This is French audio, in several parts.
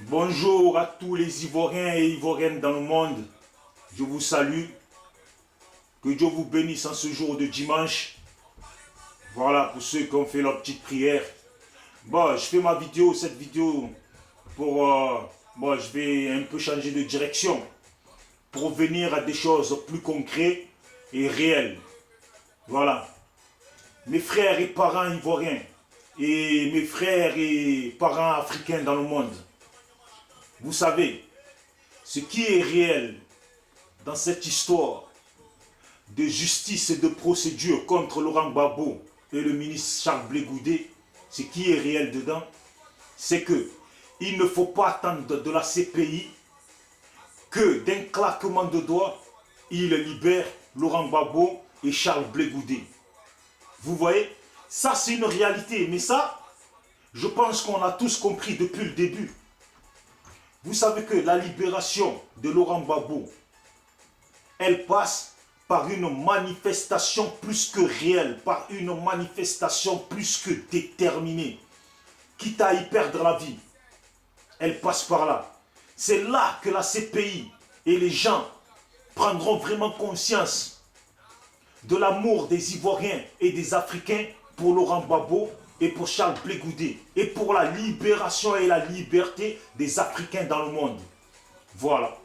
Bonjour à tous les Ivoiriens et Ivoiriennes dans le monde. Je vous salue. Que Dieu vous bénisse en ce jour de dimanche. Voilà pour ceux qui ont fait leur petite prière. Bon, je fais cette vidéo pour... je vais un peu changer de direction pour venir à des choses plus concrètes et réelles. Voilà. Mes frères et parents ivoiriens et mes frères et parents africains dans le monde. Vous savez, ce qui est réel dans cette histoire de justice et de procédure contre Laurent Gbagbo et le ministre Charles Blé Goudé, ce qui est réel dedans, c'est que il ne faut pas attendre de la CPI que d'un claquement de doigts, il libère Laurent Gbagbo et Charles Blé Goudé. Vous voyez, ça c'est une réalité, mais ça, je pense qu'on a tous compris depuis le début. Vous savez que la libération de Laurent Gbagbo, elle passe par une manifestation plus que réelle, par une manifestation plus que déterminée, quitte à y perdre la vie. Elle passe par là. C'est là que la CPI et les gens prendront vraiment conscience de l'amour des Ivoiriens et des Africains pour Laurent Gbagbo et pour Charles Blé Goudé et pour la libération et la liberté des Africains dans le monde. Voilà.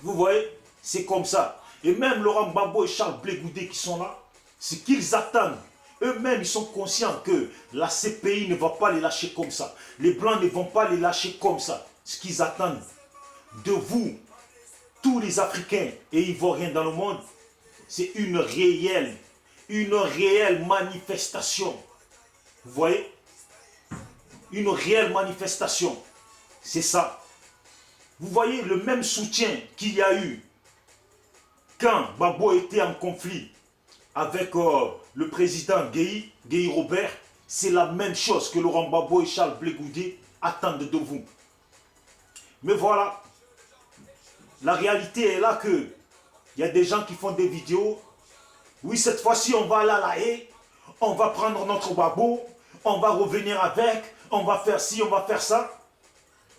Vous voyez, c'est comme ça. Et même Laurent Gbagbo et Charles Blé Goudé qui sont là, ce qu'ils attendent, eux-mêmes ils sont conscients que la CPI ne va pas les lâcher comme ça. Les Blancs ne vont pas les lâcher comme ça. Ce qu'ils attendent de vous, tous les Africains et Ivoiriens dans le monde, c'est une réelle manifestation. Vous voyez? Une réelle manifestation. C'est ça. Vous voyez le même soutien qu'il y a eu quand Gbagbo était en conflit avec le président Guèye Robert, c'est la même chose que Laurent Gbagbo et Charles Blé Goudé attendent de vous. Mais voilà, la réalité est là que il y a des gens qui font des vidéos. Oui, cette fois-ci, on va aller à La Haye, on va prendre notre Gbagbo, on va revenir avec, on va faire ci, on va faire ça.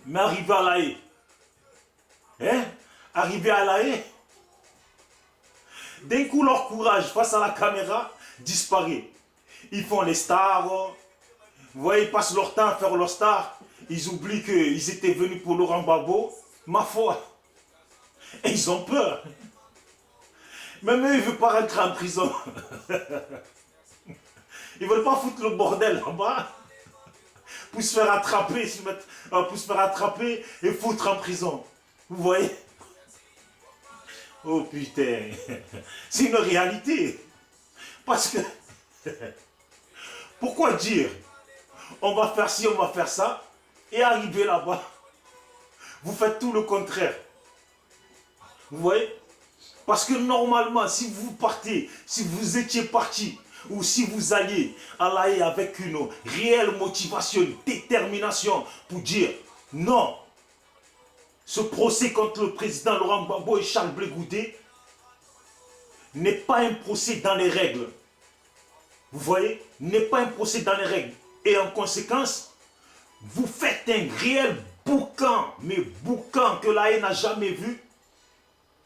Mais arrivé à La Haye, arrivé à La Haye, d'un coup, leur courage face à la caméra disparaît. Ils font les stars, vous voyez, ils passent leur temps à faire leurs stars. Ils oublient qu'ils étaient venus pour Laurent Gbagbo. Ma foi, et ils ont peur. Même eux, ils ne veulent pas rentrer en prison. Ils ne veulent pas foutre le bordel là-bas pour se faire attraper, pour se faire attraper et foutre en prison. Vous voyez? Oh putain, c'est une réalité. Parce que, pourquoi dire, on va faire ci, on va faire ça, et arriver là-bas, vous faites tout le contraire. Vous voyez? Parce que normalement, si vous partez, si vous étiez parti, ou si vous alliez à La Haye avec une réelle motivation, une détermination pour dire non, ce procès contre le président Laurent Gbagbo et Charles Blé Goudé n'est pas un procès dans les règles. Vous voyez? N'est pas un procès dans les règles. Et en conséquence, vous faites un réel boucan, mais boucan que La Haye n'a jamais vu,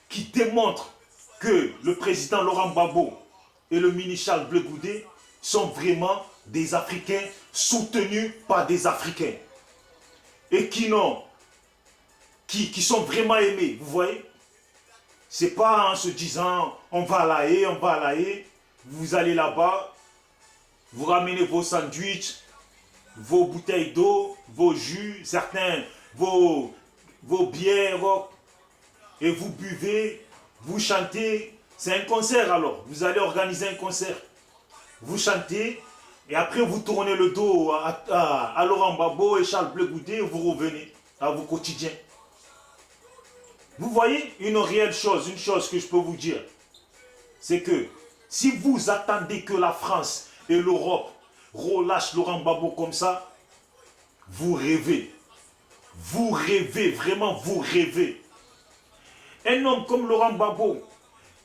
qui démontre que le président Laurent Gbagbo et le ministre Charles Blé Goudé sont vraiment des Africains soutenus par des Africains. Et qui sont vraiment aimés, vous voyez? C'est pas en se disant, on va à La Haye, on va à La Haye, vous allez là-bas, vous ramenez vos sandwichs, vos bouteilles d'eau, vos jus, certains, vos bières, et vous buvez, vous chantez. C'est un concert alors, vous allez organiser un concert. Vous chantez, et après vous tournez le dos à Laurent Gbagbo et Charles Blé Goudé, et vous revenez à vos quotidiens. Vous voyez une réelle chose, une chose que je peux vous dire, c'est que si vous attendez que la France et l'Europe relâchent Laurent Gbagbo comme ça, vous rêvez. Vous rêvez, vraiment vous rêvez. Un homme comme Laurent Gbagbo,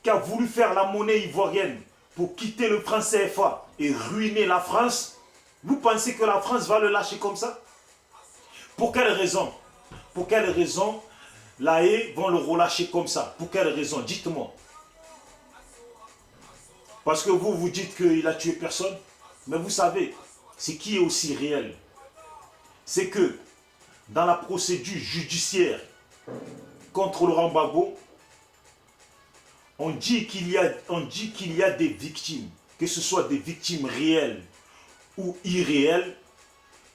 qui a voulu faire la monnaie ivoirienne pour quitter le franc CFA et ruiner la France, vous pensez que la France va le lâcher comme ça? Pour quelle raison? Pour quelle raison la haie vont le relâcher comme ça? Pour quelle raison? Dites-moi. Parce que vous, vous dites qu'il a tué personne. Mais vous savez, ce qui est aussi réel, c'est que dans la procédure judiciaire contre Laurent Gbagbo, on dit qu'il y a des victimes, que ce soit des victimes réelles ou irréelles,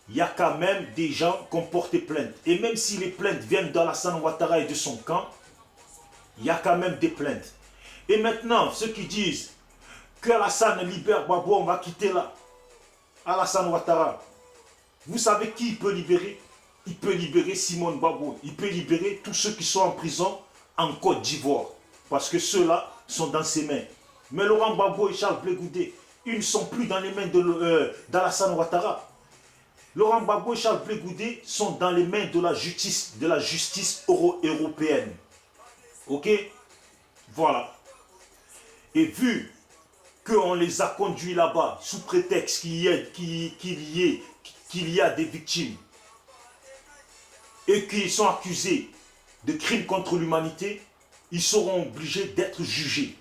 il y a quand même des gens qui ont porté plainte. Et même si les plaintes viennent d'Alassane Ouattara et de son camp, il y a quand même des plaintes. Et maintenant, ceux qui disent que Alassane libère Gbagbo, on va quitter là. Alassane Ouattara, vous savez qui il peut libérer? Il peut libérer Simone Gbagbo. Il peut libérer tous ceux qui sont en prison en Côte d'Ivoire. Parce que ceux-là sont dans ses mains. Mais Laurent Gbagbo et Charles Blé Goudé, ils ne sont plus dans les mains d'Alassane Ouattara. Laurent Gbagbo et Charles Blé Goudé sont dans les mains de la justice européenne. Ok? Voilà. Et vu qu'on les a conduits là-bas sous prétexte qu'il y a des victimes et qu'ils sont accusés de crimes contre l'humanité, ils seront obligés d'être jugés.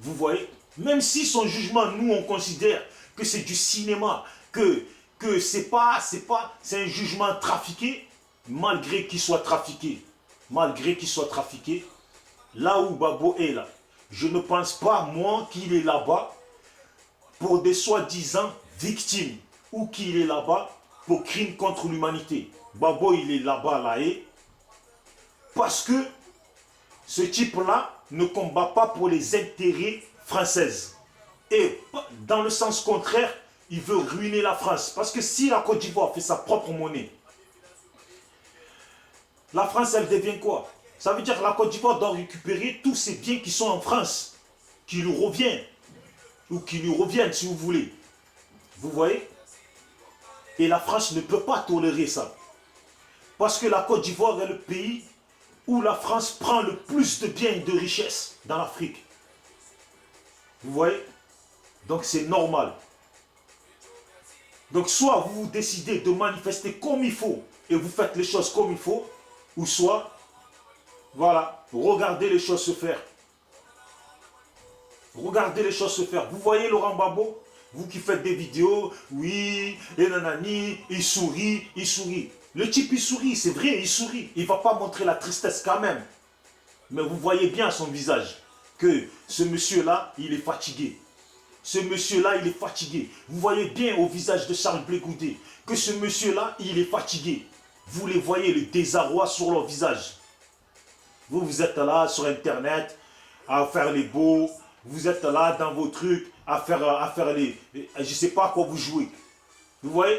Vous voyez? Même si son jugement, nous, on considère que c'est du cinéma, que c'est un jugement trafiqué, malgré qu'il soit trafiqué. Malgré qu'il soit trafiqué, là où Gbagbo est là, je ne pense pas, moi, qu'il est là-bas pour des soi-disant victimes ou qu'il est là-bas pour crimes contre l'humanité. Gbagbo, il est là-bas, là, et parce que ce type-là ne combat pas pour les intérêts français. Et dans le sens contraire, il veut ruiner la France. Parce que si la Côte d'Ivoire fait sa propre monnaie, la France, elle devient quoi? Ça veut dire que la Côte d'Ivoire doit récupérer tous ces biens qui sont en France, qui lui reviennent, ou qui lui reviennent si vous voulez. Vous voyez? Et la France ne peut pas tolérer ça. Parce que la Côte d'Ivoire est le pays où la France prend le plus de biens et de richesses dans l'Afrique. Vous voyez? Donc c'est normal. Donc soit vous décidez de manifester comme il faut et vous faites les choses comme il faut, ou soit, voilà, regardez les choses se faire. Regardez les choses se faire. Vous voyez Laurent Gbagbo, vous qui faites des vidéos, oui, et nanani, il sourit, il sourit. Le type il sourit, c'est vrai, il sourit. Il ne va pas montrer la tristesse quand même. Mais vous voyez bien son visage que ce monsieur-là, il est fatigué. Ce monsieur-là, il est fatigué. Vous voyez bien au visage de Charles Blé Goudé que ce monsieur-là, il est fatigué. Vous les voyez, le désarroi sur leur visage. Vous êtes là sur Internet à faire les beaux. Vous êtes là dans vos trucs à faire les... Je ne sais pas à quoi vous jouez. Vous voyez?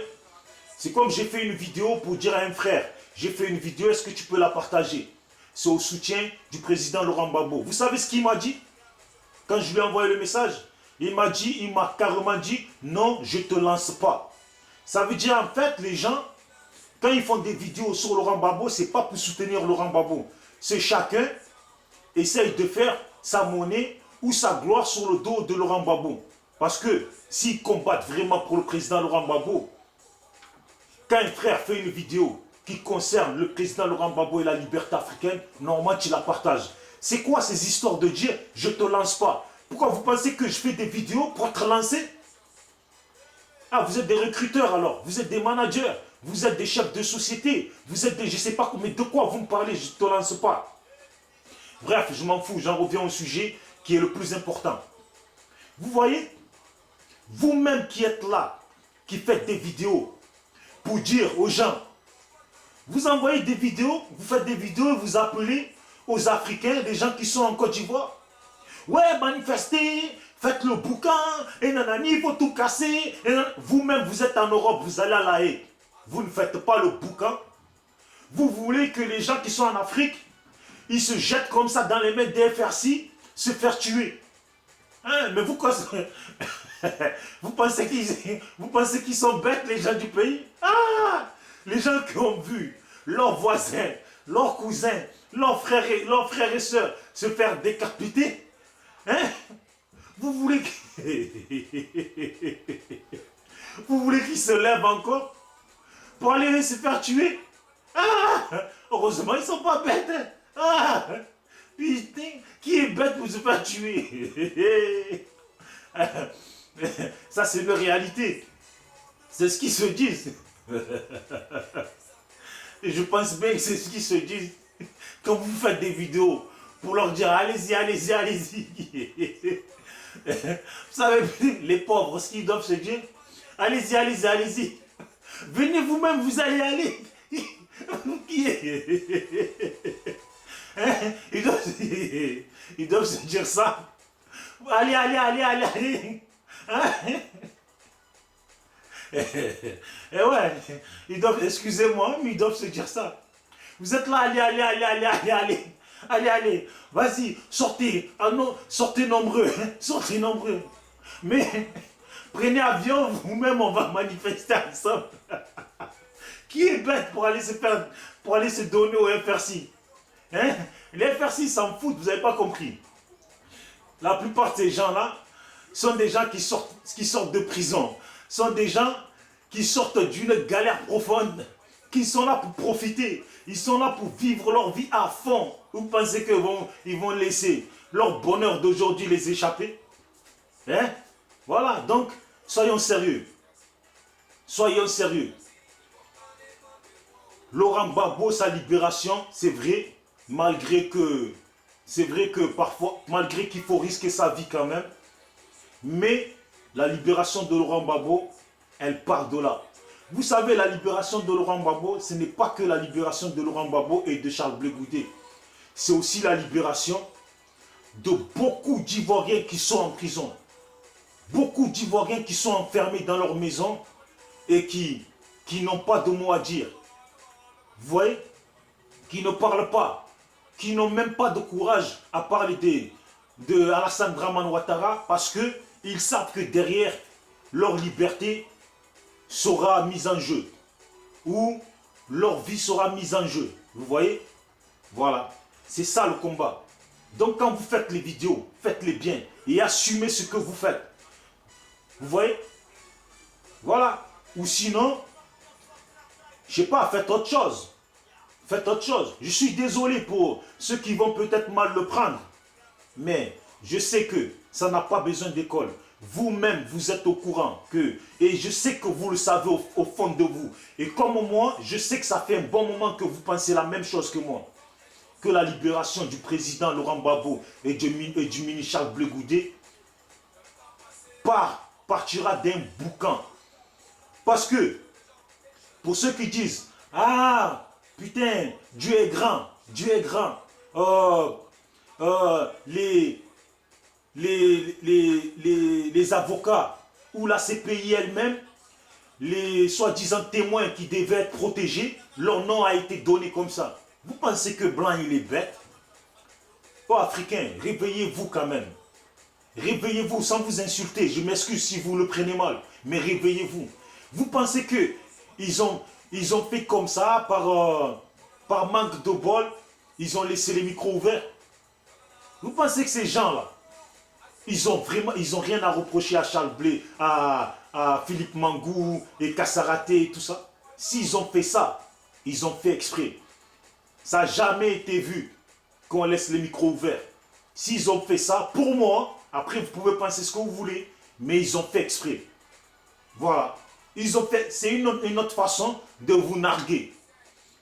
C'est comme j'ai fait une vidéo pour dire à un frère, j'ai fait une vidéo, est-ce que tu peux la partager? C'est au soutien du président Laurent Gbagbo. Vous savez ce qu'il m'a dit? Quand je lui ai envoyé le message, il m'a carrément dit, non, je ne te lance pas. Ça veut dire en fait, les gens, quand ils font des vidéos sur Laurent Gbagbo, ce n'est pas pour soutenir Laurent Gbagbo. C'est chacun essaye de faire sa monnaie ou sa gloire sur le dos de Laurent Gbagbo. Parce que s'ils combattent vraiment pour le président Laurent Gbagbo, quand un frère fait une vidéo qui concerne le président Laurent Gbagbo et la liberté africaine, normalement tu la partages. C'est quoi ces histoires de dire je ne te lance pas? Pourquoi vous pensez que je fais des vidéos pour te lancer? Ah, vous êtes des recruteurs alors, vous êtes des managers, vous êtes des chefs de société, vous êtes des je ne sais pas, mais de quoi vous me parlez, je ne te lance pas. Bref, je m'en fous, j'en reviens au sujet qui est le plus important. Vous voyez, vous-même qui êtes là, qui faites des vidéos pour dire aux gens, vous envoyez des vidéos, vous faites des vidéos et vous appelez aux Africains, des gens qui sont en Côte d'Ivoire. Ouais, manifestez, faites le boucan, et nanani, il faut tout casser. Vous-même, vous êtes en Europe, vous allez à La Haye. Vous ne faites pas le boucan. Vous voulez que les gens qui sont en Afrique, ils se jettent comme ça dans les mains des FRC, se faire tuer. Hein, mais vous pensez qu'ils sont bêtes, les gens du pays? Ah, les gens qui ont vu leurs voisins, leurs cousins, leurs frères et sœurs se faire décapiter. Hein? Vous voulez qu'ils se lèvent encore? pour aller se faire tuer. Ah, heureusement, ils ne sont pas bêtes. Ah, putain, qui est bête pour se faire tuer? Ça, c'est leur réalité. C'est ce qu'ils se disent. Et je pense bien que c'est ce qu'ils se disent quand vous faites des vidéos pour leur dire allez-y, allez-y, allez-y. Vous savez, les pauvres, ce qu'ils doivent se dire, allez-y, allez-y, allez-y. Venez vous-même, vous allez aller. Qui est ils doivent se dire ça. Allez, allez, allez, allez, allez. Et ouais, ils doivent, excusez-moi, mais ils doivent se dire ça. Vous êtes là, allez, allez, allez, allez, allez, allez. Allez, allez, vas-y, sortez, ah non, sortez nombreux, sortez nombreux. Mais prenez avion, vous-même, on va manifester ensemble. Qui est bête pour aller se faire, pour aller se donner au FRC? Hein? Les FRC s'en foutent, vous n'avez pas compris. La plupart de ces gens-là sont des gens qui sortent de prison, sont des gens qui sortent d'une galère profonde, qui sont là pour profiter, ils sont là pour vivre leur vie à fond. Vous pensez qu'ils vont laisser leur bonheur d'aujourd'hui les échapper? Hein? Voilà, donc soyons sérieux. Soyons sérieux. Laurent Gbagbo, sa libération, c'est vrai, malgré que parfois, malgré qu'il faut risquer sa vie quand même, mais la libération de Laurent Gbagbo, elle part de là. Vous savez, la libération de Laurent Gbagbo, ce n'est pas que la libération de Laurent Gbagbo et de Charles Blé Goudé. C'est aussi la libération de beaucoup d'Ivoiriens qui sont en prison. Beaucoup d'Ivoiriens qui sont enfermés dans leur maison et qui n'ont pas de mots à dire. Vous voyez? Qui ne parlent pas, qui n'ont même pas de courage à parler de Alassane Dramane Ouattara parce qu'ils savent que derrière leur liberté sera mise en jeu ou leur vie sera mise en jeu. Vous voyez? Voilà, c'est ça le combat. Donc quand vous faites les vidéos, faites-les bien et assumez ce que vous faites. Vous voyez? Voilà. Ou sinon, je ne sais pas, faites autre chose. Faites autre chose. Je suis désolé pour ceux qui vont peut-être mal le prendre. Mais je sais que ça n'a pas besoin d'école. Vous-même, vous êtes au courant que, et je sais que vous le savez au fond de vous. Et comme moi, je sais que ça fait un bon moment que vous pensez la même chose que moi. Que la libération du président Laurent Gbagbo et du ministre Charles Blé Goudé partira d'un boucan. Parce que, pour ceux qui disent, ah, putain, Dieu est grand, Dieu est grand. Les avocats ou la CPI elle-même, les soi-disant témoins qui devaient être protégés, leur nom a été donné comme ça. Vous pensez que Blanc, il est bête? Oh, Africains, réveillez-vous quand même. Réveillez-vous sans vous insulter. Je m'excuse si vous le prenez mal, mais réveillez-vous. Vous pensez que ils ont fait comme ça par manque de bol, ils ont laissé les micros ouverts? Vous pensez que ces gens-là, ils ont rien à reprocher à Charles Blé, à Philippe Mangou et Kassaraté et tout ça? S'ils ont fait ça, ils ont fait exprès. Ça n'a jamais été vu qu'on laisse les micros ouverts. S'ils ont fait ça, pour moi, après vous pouvez penser ce que vous voulez, mais ils ont fait exprès. Voilà. Ils ont fait, c'est une autre façon de vous narguer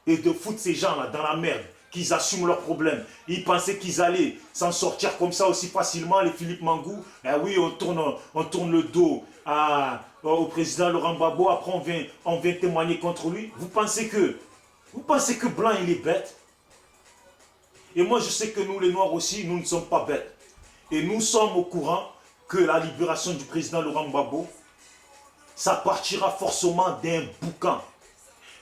et de foutre ces gens-là dans la merde, qu'ils assument leurs problèmes. Ils pensaient qu'ils allaient s'en sortir comme ça aussi facilement, les Philippe Mangou. Eh oui, on tourne le dos au président Laurent Gbagbo, après on vient témoigner contre lui. Vous pensez que Blanc, il est bête? Et moi, je sais que nous, les Noirs aussi, nous ne sommes pas bêtes. Et nous sommes au courant que la libération du président Laurent Gbagbo, ça partira forcément d'un boucan.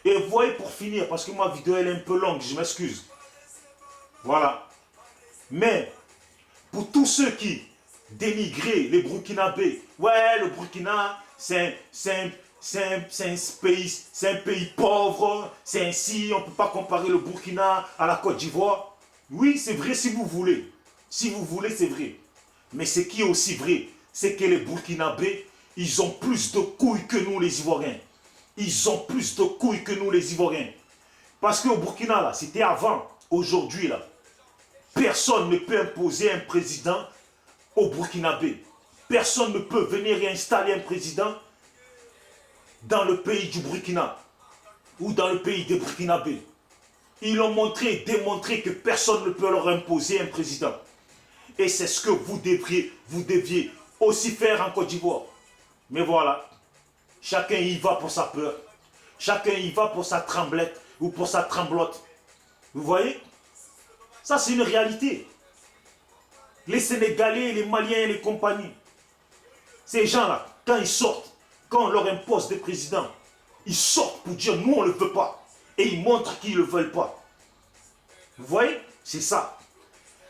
Et vous voyez, pour finir, parce que ma vidéo elle est un peu longue, je m'excuse. Voilà. Mais, pour tous ceux qui dénigraient les Burkinabés, ouais, le Burkina, c'est un pays pauvre, c'est ainsi, on ne peut pas comparer le Burkina à la Côte d'Ivoire. Oui, c'est vrai si vous voulez. Si vous voulez, c'est vrai. Mais ce qui est aussi vrai, c'est que les Burkinabés, ils ont plus de couilles que nous, les Ivoiriens. ils ont plus de couilles que nous les Ivoiriens. Parce qu'au Burkina, là, c'était avant. Aujourd'hui, là, personne ne peut imposer un président au Burkinabé. Personne ne peut venir et installer un président dans le pays du Burkina ou dans le pays des Burkinabés. Ils ont montré et démontré que personne ne peut leur imposer un président. Et c'est ce que vous deviez aussi faire en Côte d'Ivoire. Mais voilà, chacun y va pour sa peur. Chacun y va pour sa tremblette ou pour sa tremblote. Vous voyez? Ça, c'est une réalité. Les Sénégalais, les Maliens et les compagnies, ces gens-là, quand ils sortent, quand on leur impose des présidents, ils sortent pour dire nous on ne le veut pas. Et ils montrent qu'ils ne le veulent pas. Vous voyez? C'est ça.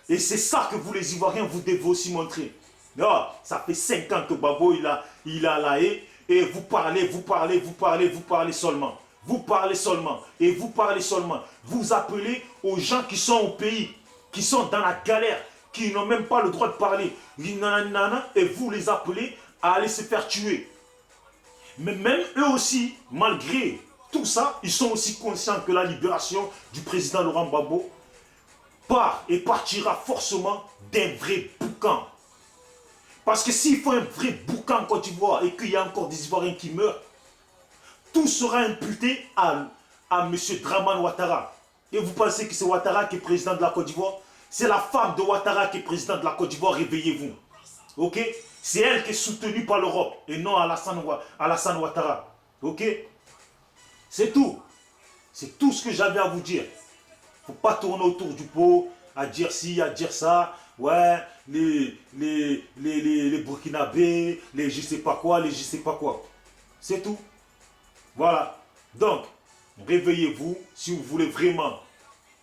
Et c'est ça que vous les Ivoiriens, vous devez aussi montrer. Non, ça fait 5 ans que Babo il a la haie et vous parlez seulement. Vous parlez seulement et vous parlez seulement. Vous appelez aux gens qui sont au pays, qui sont dans la galère, qui n'ont même pas le droit de parler. Et vous les appelez à aller se faire tuer. Mais même eux aussi, malgré tout ça, ils sont aussi conscients que la libération du président Laurent Gbagbo part et partira forcément d'un vrai boucan. Parce que s'il faut un vrai boucan en Côte d'Ivoire et qu'il y a encore des Ivoiriens qui meurent, tout sera imputé à M. Dramane Ouattara. Et vous pensez que c'est Ouattara qui est président de la Côte d'Ivoire? C'est la femme de Ouattara qui est présidente de la Côte d'Ivoire, réveillez-vous. Ok? C'est elle qui est soutenue par l'Europe et non Alassane Ouattara. Ok? C'est tout. C'est tout ce que j'avais à vous dire. Il ne faut pas tourner autour du pot, à dire ci, à dire ça. Ouais, les Burkinabés, les je sais pas quoi, les je sais pas quoi. C'est tout. Voilà. Donc, réveillez-vous si vous voulez vraiment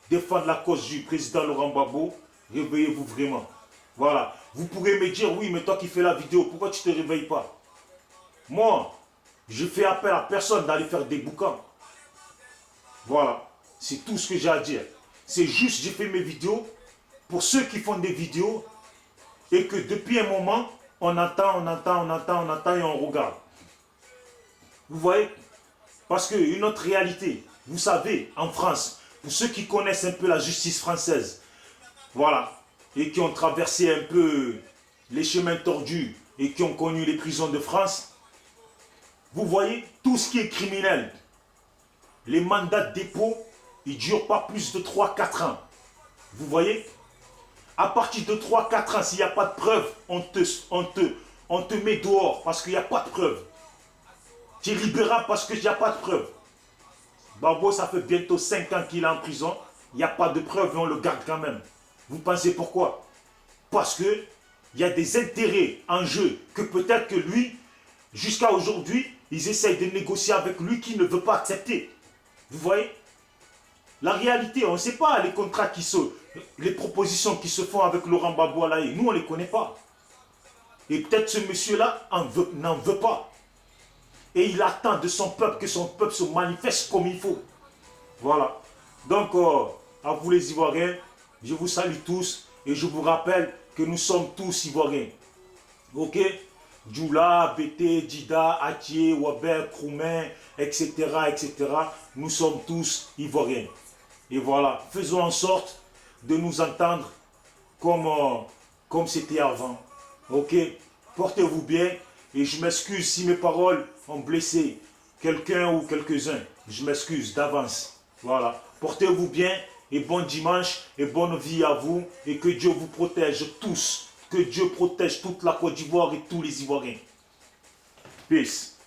défendre la cause du président Laurent Gbagbo. Réveillez-vous vraiment. Voilà. Vous pourrez me dire, oui, mais toi qui fais la vidéo, pourquoi tu ne te réveilles pas? Moi, je fais appel à personne d'aller faire des bouquins. Voilà. C'est tout ce que j'ai à dire. C'est juste, j'ai fait mes vidéos pour ceux qui font des vidéos et que depuis un moment, on entend et on regarde. Vous voyez? Parce qu'une autre réalité, vous savez, en France, pour ceux qui connaissent un peu la justice française, voilà, et qui ont traversé un peu les chemins tordus et qui ont connu les prisons de France, vous voyez, tout ce qui est criminel, les mandats de dépôt, ils ne durent pas plus de 3-4 ans. Vous voyez? À partir de 3-4 ans, s'il n'y a pas de preuve, on te met dehors parce qu'il n'y a pas de preuve. Tu es libérable parce qu'il n'y a pas de preuve. Gbagbo, ça fait bientôt 5 ans qu'il est en prison. Il n'y a pas de preuve et on le garde quand même. Vous pensez pourquoi? Parce qu'il y a des intérêts en jeu que peut-être que lui, jusqu'à aujourd'hui, ils essayent de négocier avec lui qui ne veut pas accepter. Vous voyez? La réalité, on ne sait pas les contrats les propositions qui se font avec Laurent Gbagbo à la haie. Nous, on ne les connaît pas. Et peut-être ce monsieur-là n'en veut pas. Et il attend de son peuple que son peuple se manifeste comme il faut. Voilà. Donc, à vous les Ivoiriens, je vous salue tous et je vous rappelle que nous sommes tous Ivoiriens. Ok? Djoula, Bété, Dida, Atié, Waber, Kroumen, etc., etc. Nous sommes tous Ivoiriens. Et voilà, faisons en sorte de nous entendre comme c'était avant. Ok? Portez-vous bien et je m'excuse si mes paroles ont blessé quelqu'un ou quelques-uns. Je m'excuse d'avance. Voilà. Portez-vous bien et bon dimanche et bonne vie à vous et que Dieu vous protège tous. Que Dieu protège toute la Côte d'Ivoire et tous les Ivoiriens. Peace.